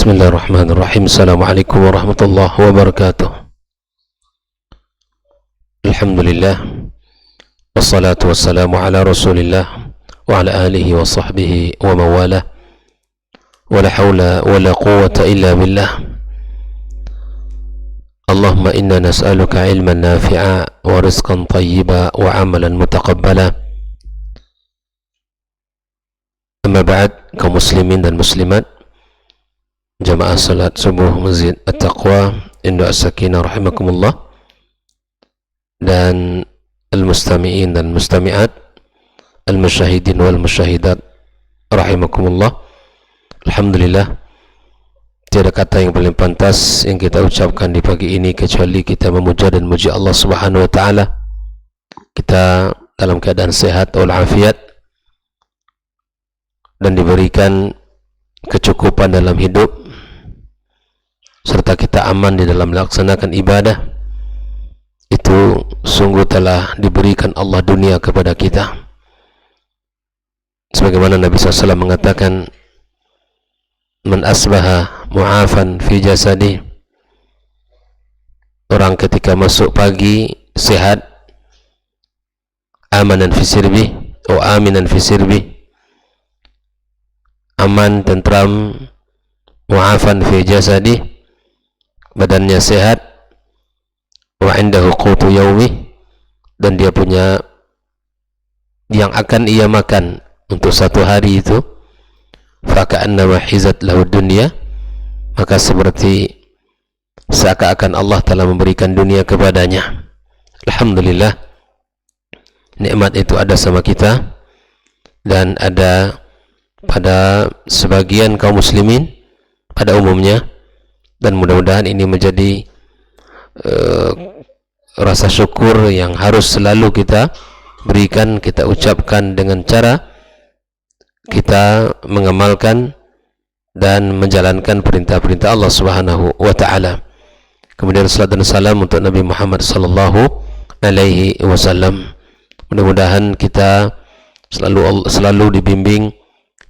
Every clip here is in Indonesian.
Bismillahirrahmanirrahim. Assalamualaikum warahmatullahi wabarakatuh. Alhamdulillah, wassalatu wassalamu ala rasulillah wa ala alihi wa sahbihi wa mawalah, wa la hawla wa la quwwata illa billah. Allahumma inna nas'aluka ilman nafi'a wa rizqan tayyiba wa amalan mutaqabbala. Amma ba'd, kaum muslimin dan muslimat, jamaah salat subuh Masjid At-Taqwa Induk As-Sakinah rahimakumullah, dan al-mustami'in dan mustami'at, al-musyahidin wal musyahidat rahimakumullah. Alhamdulillah, tiada kata yang paling pantas yang kita ucapkan di pagi ini kecuali kita memuja dan muji Allah Subhanahu wa taala. Kita dalam keadaan sehat walafiat dan diberikan kecukupan dalam hidup, serta kita aman di dalam melaksanakan ibadah. Itu sungguh telah diberikan Allah dunia kepada kita. Sebagaimana Nabi SAW mengatakan, man asbaha mu'afan fi jasadi, orang ketika masuk pagi sehat, amanan fi sirbi, atau aminan fi sirbi, aman, tentram, mu'afan fi jasadi, badannya sehat, wa indahu qutu yaumi, dan dia punya yang akan ia makan untuk satu hari itu, faka'annama hizat lahu dunya, maka seperti seakan-akan Allah telah memberikan dunia kepadanya. Alhamdulillah, nikmat itu ada sama kita dan ada pada sebagian kaum muslimin pada umumnya, dan mudah-mudahan ini menjadi rasa syukur yang harus selalu kita berikan, kita ucapkan dengan cara kita mengamalkan dan menjalankan perintah-perintah Allah Subhanahu wa taala. Kemudian salat dan salam untuk Nabi Muhammad sallallahu alaihi wasallam. Mudah-mudahan kita selalu dibimbing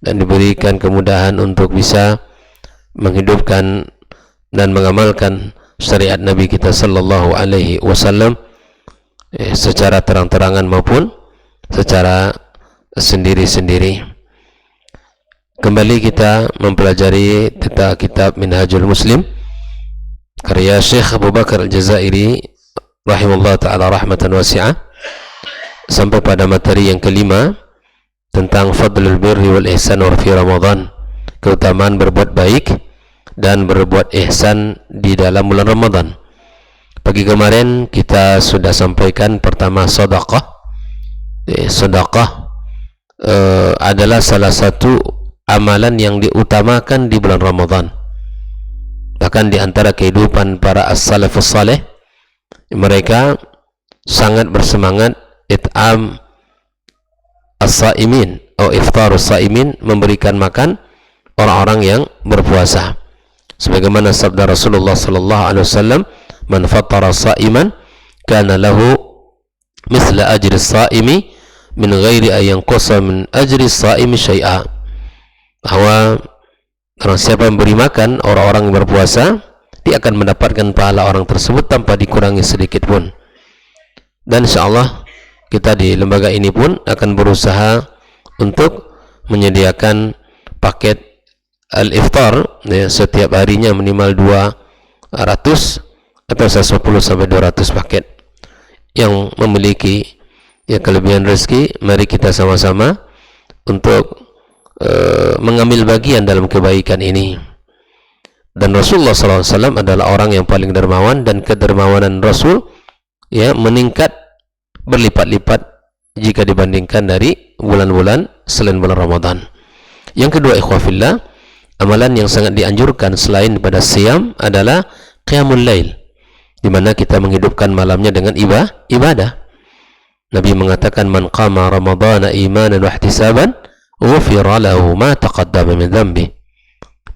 dan diberikan kemudahan untuk bisa menghidupkan dan mengamalkan syariat Nabi kita sallallahu alaihi wasallam secara terang-terangan maupun secara sendiri-sendiri. Kembali kita mempelajari tentang kitab Minhajul Muslim karya Syekh Abu Bakar Al-Jazairi rahimahullah ta'ala rahmatan wasi'ah, sampai pada materi yang kelima tentang fadlul birri wal ihsan wa fi Ramadan, keutamaan berbuat baik dan berbuat ihsan di dalam bulan Ramadan. Pagi kemarin kita sudah sampaikan pertama sedekah. Sedekah adalah salah satu amalan yang diutamakan di bulan Ramadan. Bahkan di antara kehidupan para as-salafus saleh, mereka sangat bersemangat it'am as-saimin atau iftarus saimin, memberikan makan orang-orang yang berpuasa. Sebagaimana sabda Rasulullah sallallahu alaihi wasallam, man fattara sa'iman kana lahu misla ajri as-sa'imi min ghairi an yanqusa min ajri as-sa'imi syai'a. Bahwa orang siapa memberi makan orang-orang yang berpuasa, dia akan mendapatkan pahala orang tersebut tanpa dikurangi sedikit pun. Dan insyaallah kita di lembaga ini pun akan berusaha untuk menyediakan paket al-iftar ya, setiap harinya minimal 200 atau 110 sampai 200 paket yang memiliki ya kelebihan rezeki. Mari kita sama-sama untuk mengambil bagian dalam kebaikan ini. Dan Rasulullah SAW adalah orang yang paling dermawan, dan kedermawanan Rasul ya meningkat berlipat-lipat jika dibandingkan dari bulan-bulan selain bulan Ramadan. Yang kedua, ikhwafillah, amalan yang sangat dianjurkan selain pada siyam adalah qiyamul lail, di mana kita menghidupkan malamnya dengan ibadah. Nabi mengatakan, man qama ramadhana imanan wa ihtisaban ghufira lahu ma taqaddama min dhanbi.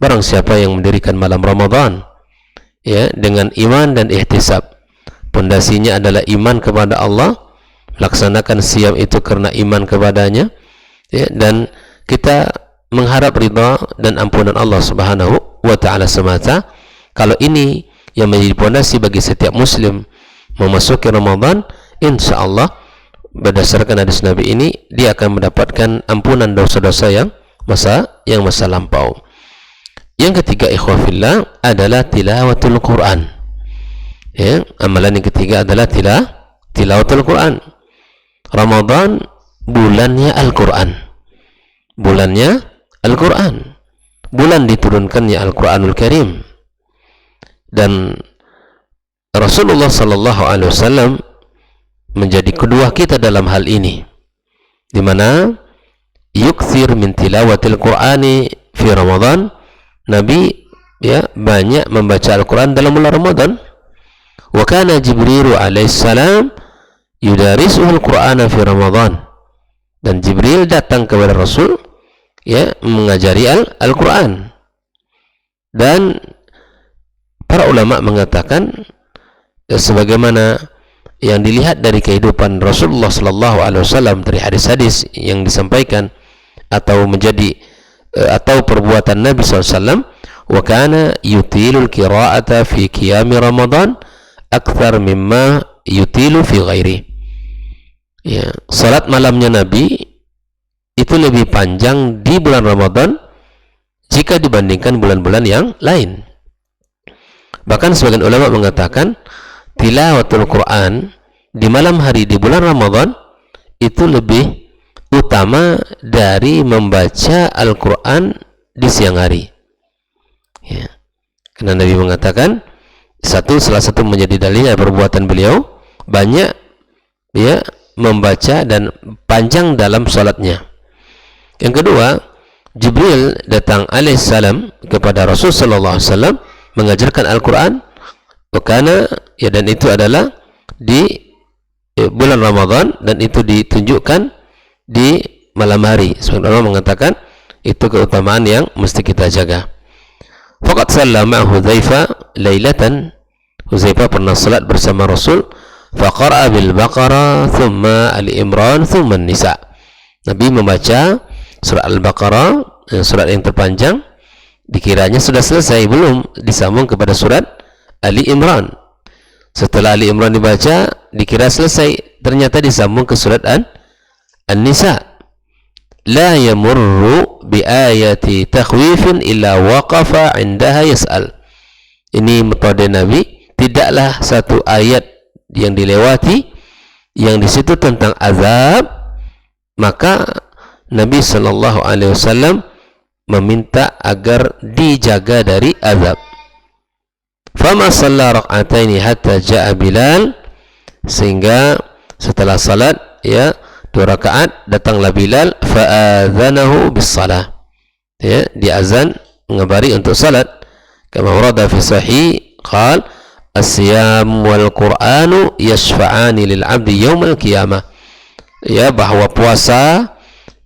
Barang siapa yang mendirikan malam Ramadan ya dengan iman dan ihtisab, pondasinya adalah iman kepada Allah, melaksanakan siyam itu karena iman kepadanya ya, dan kita mengharap ridha dan ampunan Allah Subhanahu wa ta'ala semata. Kalau ini yang menjadi pondasi bagi setiap muslim memasuki Ramadan, insya Allah berdasarkan hadis Nabi ini dia akan mendapatkan ampunan dosa-dosa yang masa lampau. Yang ketiga, ikhwafillah, adalah tilawatul Quran. Ya, amalan yang ketiga adalah tilawatul Quran. Ramadan bulannya Al-Quran. Bulannya Al-Quran. Bulan diturunkannya Al-Quranul Karim. Dan Rasulullah sallallahu alaihi wasallam menjadi kedua kita dalam hal ini, di mana yukthir min tilawatil Qur'ani fi Ramadan. Nabi banyak membaca Al-Quran dalam bulan Ramadan. Wa kana Jibril alaihissalam yudarisuhul Qur'ana fi Ramadan. Dan Jibril datang kepada Rasul mengajari Al-Quran. Dan para ulama mengatakan sebagaimana yang dilihat dari kehidupan Rasulullah sallallahu alaihi wasallam dari hadis-hadis yang disampaikan atau perbuatan Nabi SAW, wa kana yutilul qira'ata fi qiyami Ramadan akthar mimma yutilu fi ghairi. Ya, salat malamnya Nabi itu lebih panjang di bulan Ramadan jika dibandingkan bulan-bulan yang lain. Bahkan sebagian ulama mengatakan tilawatul Quran di malam hari di bulan Ramadan itu lebih utama dari membaca Al-Quran di siang hari. Ya. Karena Nabi mengatakan salah satu menjadi dalilnya perbuatan beliau banyak membaca dan panjang dalam salatnya. Yang kedua, Jibril datang alaihissalam kepada Rasul sallallahu alaihi wasallam mengajarkan Al-Quran, dan itu adalah di bulan Ramadan, dan itu ditunjukkan di malam hari. Sebagian ulama mengatakan itu keutamaan yang mesti kita jaga. Faqad sallama Hudzaifah lailatan. Hudzaifah pernah salat bersama Rasul, faqara'a bil Baqarah thumma Ali Imran thumma Nisa. Nabi membaca surat Al-Baqarah, surat yang terpanjang, dikiranya sudah selesai, belum disambung kepada surat Ali Imran. Setelah Ali Imran dibaca, dikira selesai, ternyata disambung ke surat An-Nisa. La yamurru bi ayati takhwifin illa waqafa 'indaha yas'al. Ini metode Nabi, tidaklah satu ayat yang dilewati yang di situ tentang azab, maka Nabi sallallahu alaihi wasallam meminta agar dijaga dari azab. Fama shalla rak'ataini hatta ja'a Bilal, sehingga setelah salat 2 rakaat datanglah Bilal, fa'adzanahu bis salah, diazan mengabari untuk salat. Kama warada fi sahih qala as-siyam wal qur'anu yashfa'ani lil 'abdi yaumal qiyamah, bahwa puasa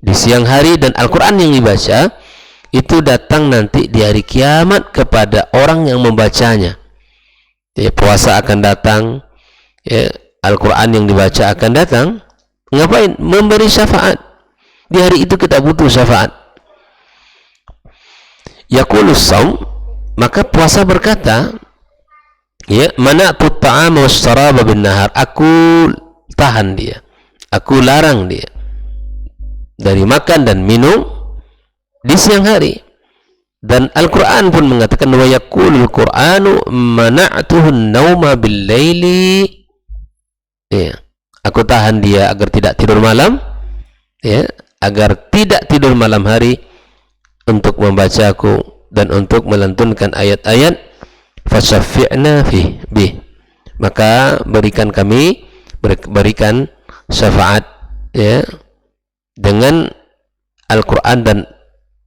di siang hari dan Al-Quran yang dibaca itu datang nanti di hari kiamat kepada orang yang membacanya. Puasa akan datang, Al-Quran yang dibaca akan datang. Ngapain? Memberi syafaat. Di hari itu kita butuh syafaat. Yaqulus shaum, maka puasa berkata, mana'tu at-ta'ama was-sharaba bin-nahar, aku tahan dia, aku larang dia dari makan dan minum di siang hari. Dan Al-Quran pun mengatakan, wa yaqulul Qur'anu mana'tuhu an-nauma bil-laili, aku tahan dia agar tidak tidur malam, agar tidak tidur malam hari untuk membacaku dan untuk melantunkan ayat-ayat, fasyafi'na bih, maka berikan syafaat dengan Al-Quran dan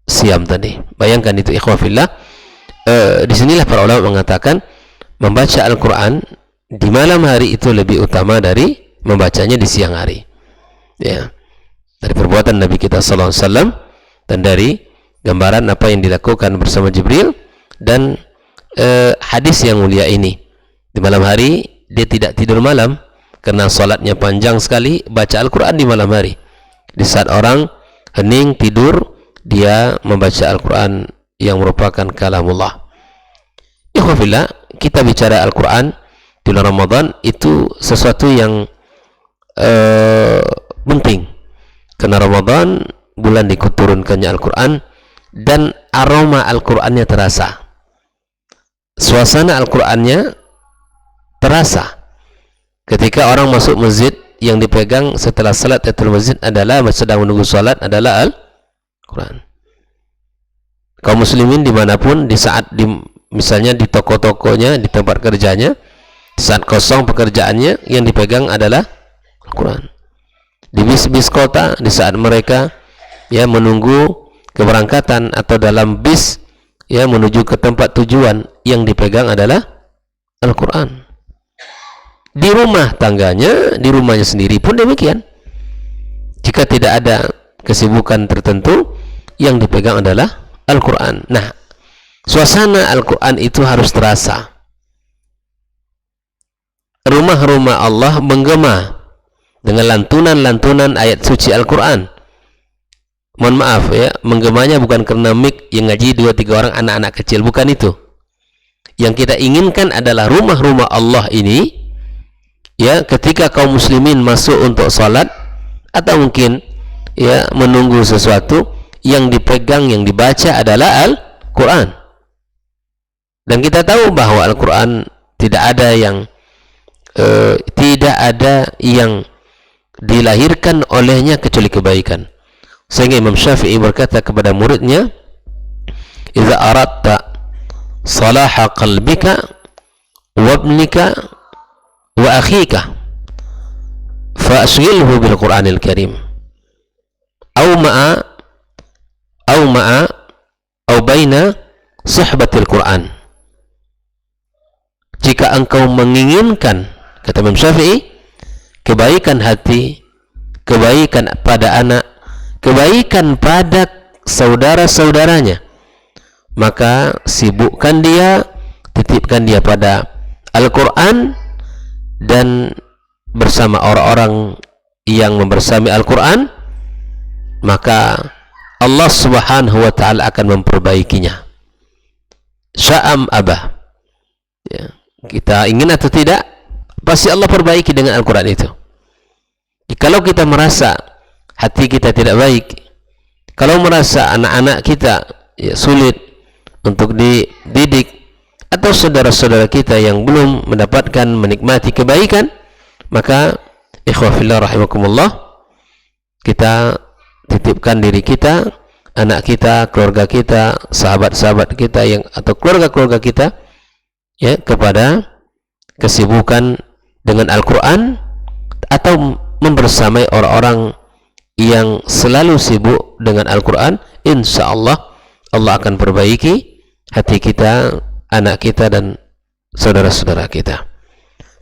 siam tadi. Bayangkan itu, ikhwafillah. Disinilah para ulama mengatakan membaca Al-Quran di malam hari itu lebih utama dari membacanya di siang hari. Dari perbuatan Nabi kita sallallahu alaihi wasallam dan dari gambaran apa yang dilakukan bersama Jibril dan hadis yang mulia ini. Di malam hari dia tidak tidur malam karena salatnya panjang sekali, baca Al-Quran di malam hari. Di saat orang hening tidur, dia membaca Al-Quran yang merupakan kalamullah. Ikhwafillah, kita bicara Al-Quran di bulan Ramadan itu sesuatu yang penting, karena Ramadan bulan diturunkannya Al-Quran dan aroma Al-Qurannya terasa, suasana Al-Qurannya terasa ketika orang masuk masjid. Yang dipegang setelah salat tahiyatul masjid adalah sedang menunggu salat adalah Al-Quran. Kaum muslimin dimanapun, di saat misalnya di toko-tokonya, di tempat kerjanya, saat kosong pekerjaannya, yang dipegang adalah Al-Quran. Di bis-bis kota, di saat mereka menunggu keberangkatan atau dalam bis menuju ke tempat tujuan, yang dipegang adalah Al-Quran. Di rumah tangganya, di rumahnya sendiri pun demikian. Jika tidak ada kesibukan tertentu, yang dipegang adalah Al-Quran. Nah, suasana Al-Quran itu harus terasa. Rumah-rumah Allah menggema dengan lantunan-lantunan ayat suci Al-Quran. Mohon maaf menggemanya bukan karena mic yang ngaji 2-3 orang anak-anak kecil, bukan itu. Yang kita inginkan adalah rumah-rumah Allah ini, ketika kaum muslimin masuk untuk salat atau mungkin menunggu sesuatu, yang dipegang, yang dibaca adalah Al-Quran. Dan kita tahu bahwa Al-Quran tidak ada yang dilahirkan olehnya kecuali kebaikan. Sehingga Imam Syafi'i berkata kepada muridnya, "Idza aradta salaha qalbika wa ibnika wa akhika fa'ashghilhu bil Qur'anil Karim aw baina suhbatil Qur'an." Jika engkau menginginkan, kata Imam Syafi'i, kebaikan hati, kebaikan pada anak, kebaikan pada saudara-saudaranya, maka sibukkan dia, titipkan dia pada Al-Quran, dan bersama orang-orang yang membersami Al-Quran, maka Allah Subhanahu wa ta'ala akan memperbaikinya. Sya'am abah, kita ingin atau tidak, pasti Allah perbaiki dengan Al-Quran itu. Kalau kita merasa hati kita tidak baik, kalau merasa anak-anak kita sulit untuk dididik, atau saudara-saudara kita yang belum mendapatkan menikmati kebaikan, maka ikhwafillah rahimakumullah, kita titipkan diri kita, anak kita, keluarga kita, sahabat-sahabat kita atau keluarga-keluarga kita kepada kesibukan dengan Al-Quran, atau membersamai orang-orang yang selalu sibuk dengan Al-Quran. Insya Allah Allah akan perbaiki hati kita, anak kita, dan saudara-saudara kita.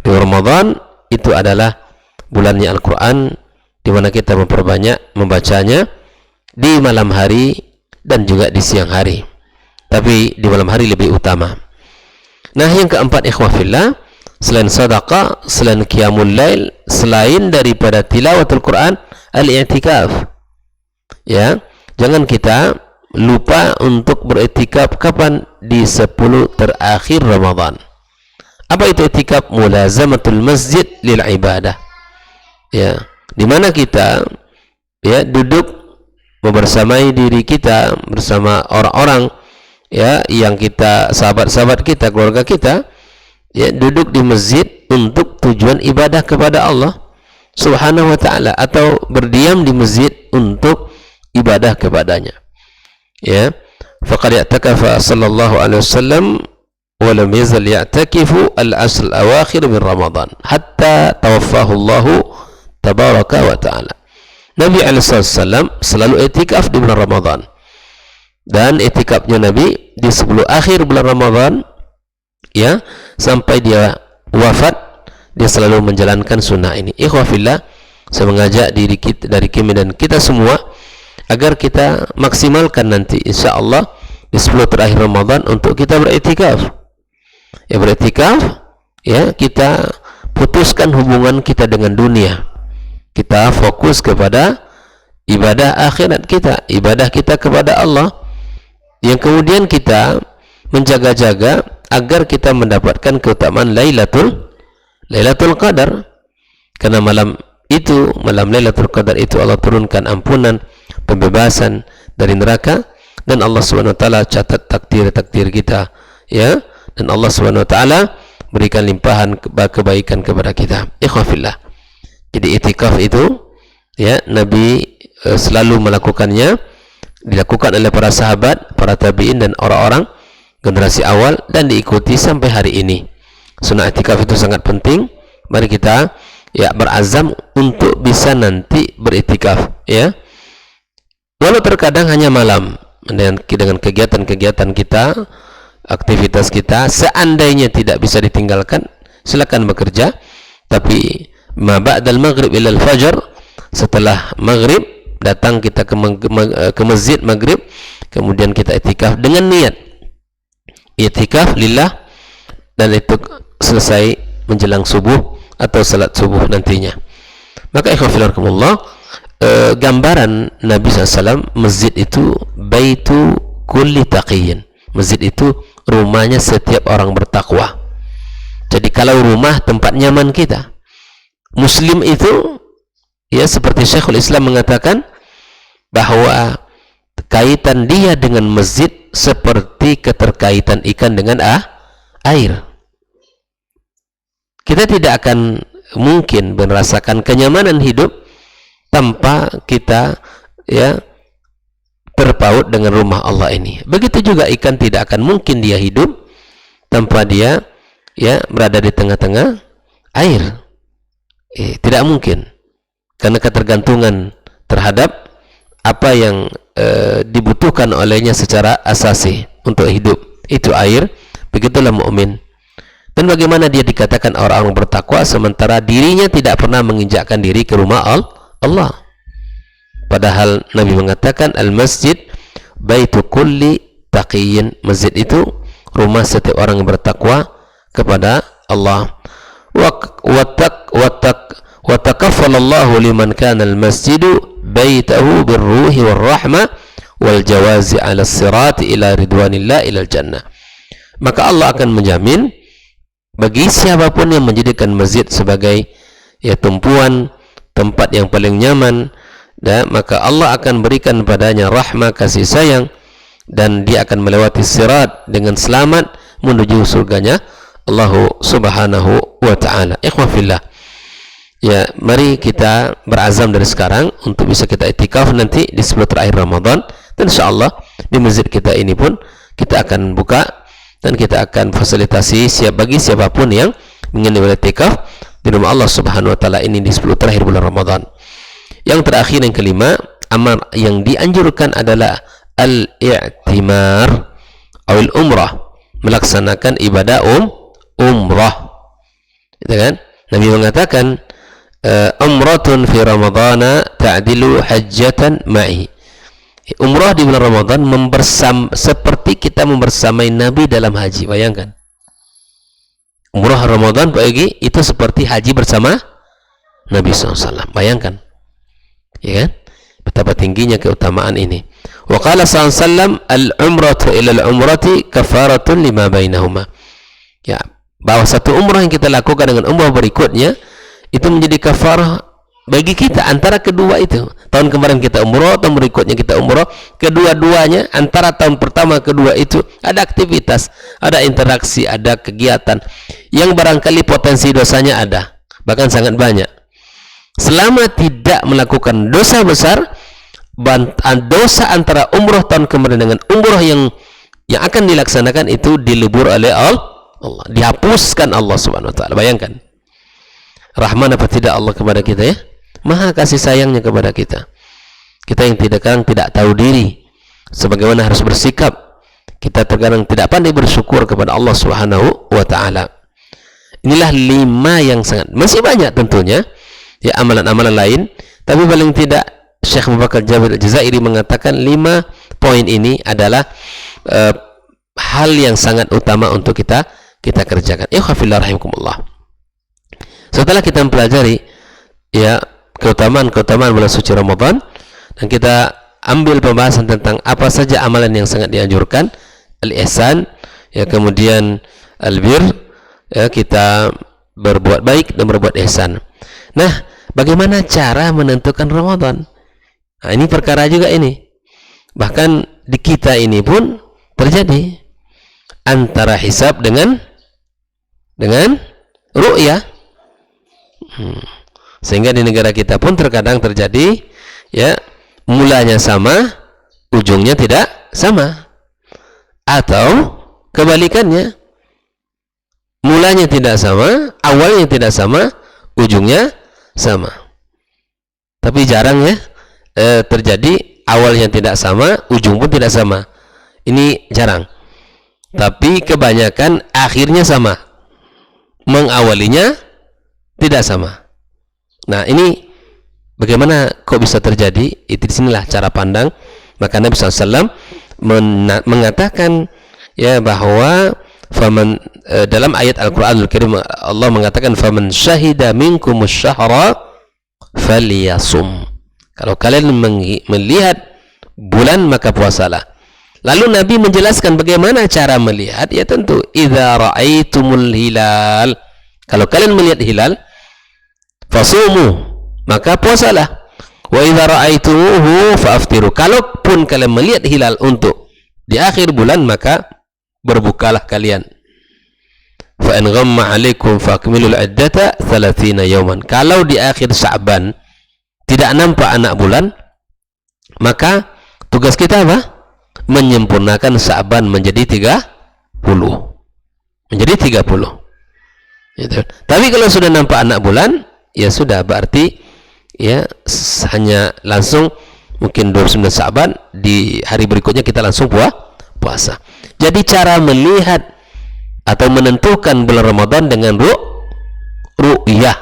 Di Ramadan itu adalah bulannya Al-Quran, di mana kita memperbanyak membacanya di malam hari dan juga di siang hari, tapi di malam hari lebih utama. Nah, yang keempat, ikhwafillah, selain sedekah, selain qiyamul lail, selain daripada tilawatul Quran, al-i'tikaf. Jangan kita lupa untuk beriktikaf. Kapan? Di 10 terakhir Ramadan. Apa itu iktikaf? Mulazamatul masjid lil ibadah. Di mana kita duduk membersamai diri kita bersama orang-orang yang kita, sahabat-sahabat kita, keluarga kita, duduk di masjid untuk tujuan ibadah kepada Allah Subhanahu wa ta'ala, atau berdiam di masjid untuk ibadah kepadanya. Faqad i'takafa sallallahu alaihi wasallam wa lam yazal ya'takifu al-ashr al-awakhir min Ramadan hatta tawaffahu Allah tabaraka wa ta'ala. Nabi alaihi wasallam selalu i'tikaf di bulan Ramadan, dan i'tikafnya Nabi di 10 akhir bulan Ramadan, sampai dia wafat, dia selalu menjalankan sunnah ini. Ikhwafillah, saya mengajak diri kita, dari kami dan kita semua, agar kita maksimalkan nanti insyaallah di 10 terakhir Ramadan untuk kita beriktikaf. Beriktikaf, kita putuskan hubungan kita dengan dunia. Kita fokus kepada ibadah akhirat kita, ibadah kita kepada Allah. yang kemudian kita menjaga-jaga agar kita mendapatkan keutamaan Lailatul Qadar. Karena malam Lailatul Qadar itu Allah turunkan ampunan, pembebasan dari neraka, dan Allah Subhanahu wa taala catat takdir-takdir kita, ya, dan Allah Subhanahu wa taala berikan limpahan kebaikan kepada kita. Ikhwafillah. Jadi itikaf itu, ya, Nabi selalu melakukannya, dilakukan oleh para sahabat, para tabi'in, dan orang-orang generasi awal, dan diikuti sampai hari ini. Sunnah itikaf itu sangat penting. Mari kita, ya, berazam untuk bisa nanti beritikaf, ya. Walau terkadang hanya malam, dengan kegiatan-kegiatan kita, aktivitas kita, seandainya tidak bisa ditinggalkan, silakan bekerja. Tapi ma ba'dal maghrib ilal fajar, setelah maghrib datang kita ke masjid maghrib, kemudian kita itikaf dengan niat itikaf lillah, dan itu selesai menjelang subuh atau salat subuh nantinya. Maka ikhwafillah, gambaran Nabi SAW, masjid itu baitu kulli taqiyyin. Masjid itu rumahnya setiap orang bertakwa. Jadi kalau rumah tempat nyaman kita, Muslim itu, ya, seperti Syekhul Islam mengatakan bahwa kaitan dia dengan masjid seperti keterkaitan ikan dengan air. Kita tidak akan mungkin merasakan kenyamanan hidup tanpa kita, ya, terpaut dengan rumah Allah ini. Begitu juga ikan tidak akan mungkin dia hidup tanpa dia, ya, berada di tengah-tengah air. Tidak mungkin, karena ketergantungan terhadap apa yang dibutuhkan olehnya secara asasi untuk hidup, itu air. Begitulah mukmin. Dan bagaimana dia dikatakan orang-orang bertakwa sementara dirinya tidak pernah menginjakkan diri ke rumah Allah. Padahal Nabi mengatakan al-masjid baitu kulli taqiyyin. Masjid itu rumah setiap orang yang bertakwa kepada Allah. Wa takaffalallahu liman kana al-masjidu baitahu birruhi warrahmah wal jawazi 'ala as-sirati ila ridwanillah ila al-jannah. Maka Allah akan menjamin bagi siapapun yang menjadikan masjid sebagai, ya, tumpuan tempat yang paling nyaman, dan maka Allah akan berikan padanya rahmah, kasih sayang, dan dia akan melewati sirat dengan selamat menuju surganya Allah Subhanahu wa ta'ala. Ikhwafillah, ya, mari kita berazam dari sekarang untuk bisa kita itikaf nanti di 10 terakhir Ramadan, dan insyaallah di masjid kita ini pun kita akan buka dan kita akan fasilitasi bagi siapapun yang ingin beritikaf di rumah Allah Subhanahu wa taala ini di 10 terakhir bulan Ramadan. Yang terakhir, yang kelima, amar yang dianjurkan adalah al-i'timar atau umrah, melaksanakan ibadah umrah. Gitu kan? Nabi mengatakan umratun fi ramadhana ta'dilu hajjatan ma'i. Umrah di bulan Ramadan seperti kita membersamai Nabi dalam haji. Bayangkan, umrah Ramadan pagi itu seperti haji bersama Nabi SAW. Bayangkan, ya kan, betapa tingginya keutamaan ini. Wa qala sallallahu al-umratu ila al-umrati kafaratun lima bainahuma. Ya, bahwa satu umrah yang kita lakukan dengan umrah berikutnya itu menjadi kafarah bagi kita antara kedua itu. Tahun kemarin kita umrah, tahun berikutnya kita umrah, kedua-duanya antara tahun pertama kedua itu ada aktivitas, ada interaksi, ada kegiatan yang barangkali potensi dosanya ada, bahkan sangat banyak. Selama tidak melakukan dosa besar, dosa antara umrah tahun kemarin dengan umrah yang akan dilaksanakan itu dilebur oleh Allah, dihapuskan Allah Subhanahu wa taala. Bayangkan rahman apa tidak Allah kepada kita, ya, maha kasih sayangnya kepada kita. Kita yang kadang tidak tahu diri sebagaimana harus bersikap. Kita terkadang tidak pandai bersyukur kepada Allah Subhanahu wa taala. Inilah 5 yang sangat, masih banyak tentunya, ya, amalan-amalan lain, tapi paling tidak Syekh Abu Bakar Jabir Al-Jazairi mengatakan 5 poin ini adalah hal yang sangat utama untuk kita kerjakan. Ikhwafillah rahimakumullah. Setelah kita mempelajari, ya, keutamaan bulan suci Ramadan, dan kita ambil pembahasan tentang apa saja amalan yang sangat dianjurkan, al-ihsan, ya, kemudian al-bir, ya, kita berbuat baik dan berbuat ihsan. Nah, bagaimana cara menentukan Ramadan? Nah, ini perkara juga ini. Bahkan di kita ini pun terjadi antara hisab dengan ru'yah. Sehingga di negara kita pun terkadang terjadi, ya, mulanya sama, ujungnya tidak sama. Atau kebalikannya, mulanya tidak sama, awalnya tidak sama, ujungnya sama. Tapi jarang, ya, terjadi awalnya tidak sama, ujung pun tidak sama. Ini jarang. Tapi kebanyakan akhirnya sama, mengawalinya tidak sama. Nah, ini bagaimana kok bisa terjadi? Itu disinilah cara pandang. Maka Nabi SAW mengatakan, ya, bahwa faman, dalam ayat Al-Quranul Karim Allah mengatakan faman syahida minkumus syahra falyasum. Kalau kalian melihat bulan maka puasalah. Lalu Nabi menjelaskan bagaimana cara melihat. Ya, tentu idza ra'aitumul hilal, kalau kalian melihat hilal, fasumu, maka puasalah. Wa idza ra'aitumuhu fa'aftiru, kalaupun kalian melihat hilal untuk di akhir bulan, maka berbukalah kalian. Fa in ghamma 'alaikum fa'akmilul 'iddata 30 yawman. Kalau di akhir Sya'ban tidak nampak anak bulan, maka tugas kita apa? Menyempurnakan Sya'ban menjadi 30. Menjadi 30. Gitu. Tapi kalau sudah nampak anak bulan, ya sudah, berarti, ya, hanya langsung mungkin 29 Sya'ban, di hari berikutnya kita langsung puasa. Jadi cara melihat atau menentukan bulan Ramadan dengan ru'yah.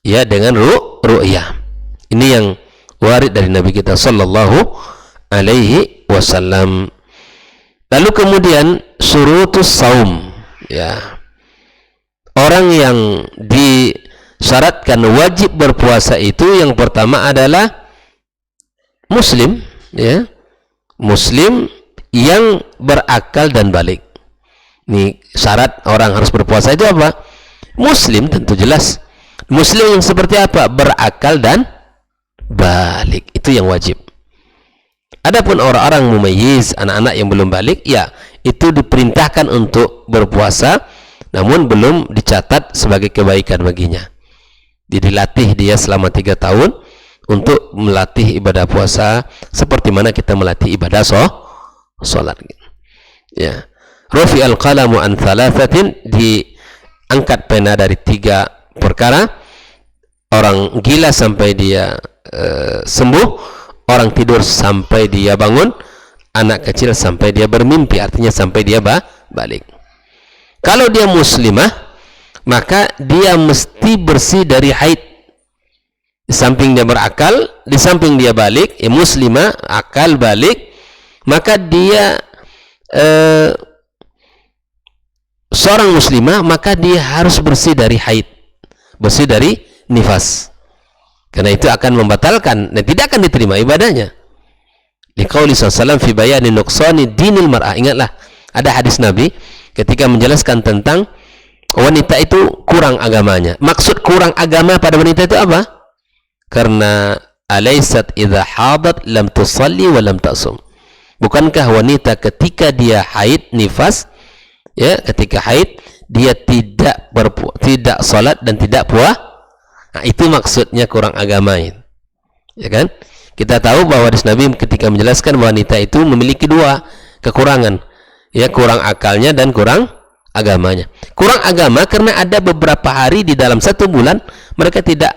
Ya, dengan ru'yah. Ini yang warid dari Nabi kita sallallahu alaihi wasallam. Lalu kemudian syurutus saum, ya. Orang yang disyaratkan wajib berpuasa itu yang pertama adalah muslim, ya. Muslim yang berakal dan balik. Ini syarat orang harus berpuasa itu apa? Muslim, tentu jelas. Muslim yang seperti apa? Berakal dan balik. Itu yang wajib. Adapun orang-orang mumayyiz, anak-anak yang belum balik, ya, itu diperintahkan untuk berpuasa, namun belum dicatat sebagai kebaikan baginya. Jadi dilatih dia selama 3 tahun untuk melatih ibadah puasa seperti mana kita melatih ibadah sholat. Ya. Rufi al-qalamu an thalathatin, diangkat pena dari 3 perkara. Orang gila sampai dia sembuh, orang tidur sampai dia bangun, anak kecil sampai dia bermimpi, artinya sampai dia balik. Kalau dia muslimah, maka dia mesti bersih dari haid. Di samping dia berakal, di samping dia balik, ya, muslimah, akal, balik, maka dia seorang muslimah, maka dia harus bersih dari haid, bersih dari nifas. Karena itu akan membatalkan dan tidak akan diterima ibadahnya. Liqauli sallallahu fi bayani nuqsani dinil mar'ah. Ingatlah, ada hadis Nabi ketika menjelaskan tentang wanita itu kurang agamanya. Maksud kurang agama pada wanita itu apa? Karena alaysat idza hadat lam tusalli wa lam tasum. Bukankah wanita ketika dia haid nifas, ya, ketika haid dia tidak salat dan tidak puasa? Nah, itu maksudnya kurang agama, ya kan? Kita tahu bahwa hadis Nabi ketika menjelaskan wanita itu memiliki 2 kekurangan, ya, kurang akalnya dan kurang agamanya. Kurang agama karena ada beberapa hari di dalam 1 bulan mereka tidak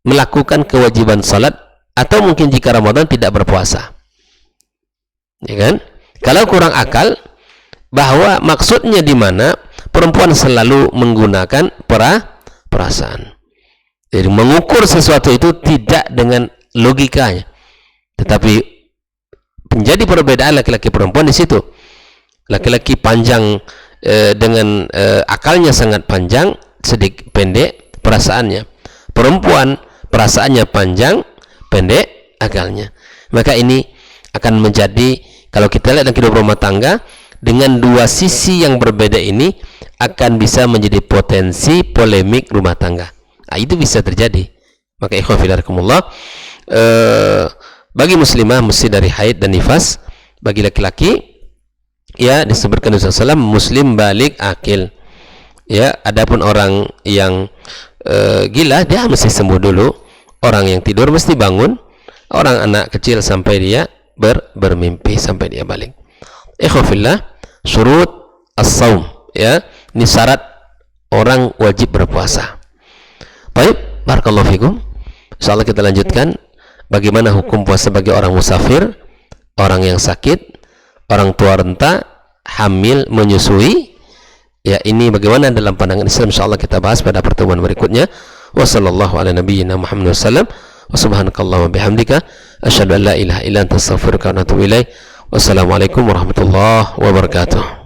melakukan kewajiban salat, atau mungkin jika Ramadan tidak berpuasa, ya kan? Kalau kurang akal, bahwa maksudnya di mana perempuan selalu menggunakan perasaan. Jadi mengukur sesuatu itu tidak dengan logikanya, tetapi menjadi perbedaan laki-laki perempuan di situ. Laki-laki panjang dengan akalnya sangat panjang, sedikit pendek perasaannya. Perempuan perasaannya panjang, pendek akalnya. Maka ini akan menjadi, kalau kita lihat dalam kehidupan rumah tangga, dengan dua sisi yang berbeda ini akan bisa menjadi potensi polemik rumah tangga. Nah, itu bisa terjadi. Maka ikhwan fillah bagi muslimah mesti dari haid dan nifas. Bagi laki-laki ya disebutkan Rasulullah SAW muslim balik akil. Ya, adapun orang yang gila dia mesti sembuh dulu. Orang yang tidur mesti bangun. Orang anak kecil sampai dia bermimpi, sampai dia balik. Ikhwan fillah, syurut as-saum, ya, ini syarat orang wajib berpuasa. Baik, barakallahu fikum. Insyaallah kita lanjutkan bagaimana hukum puasa bagi orang musafir, orang yang sakit, orang tua renta, hamil, menyusui. Ya, ini bagaimana dalam pandangan Islam, insyaallah kita bahas pada pertemuan berikutnya. Wassallallahu ala nabiyyina Muhammad wasallam. Wa subhanakallahumma bihamdika asyhadu an la ilaha illa anta astaghfiruka wa atubu ilaik. Wassalamualaikum warahmatullahi wabarakatuh.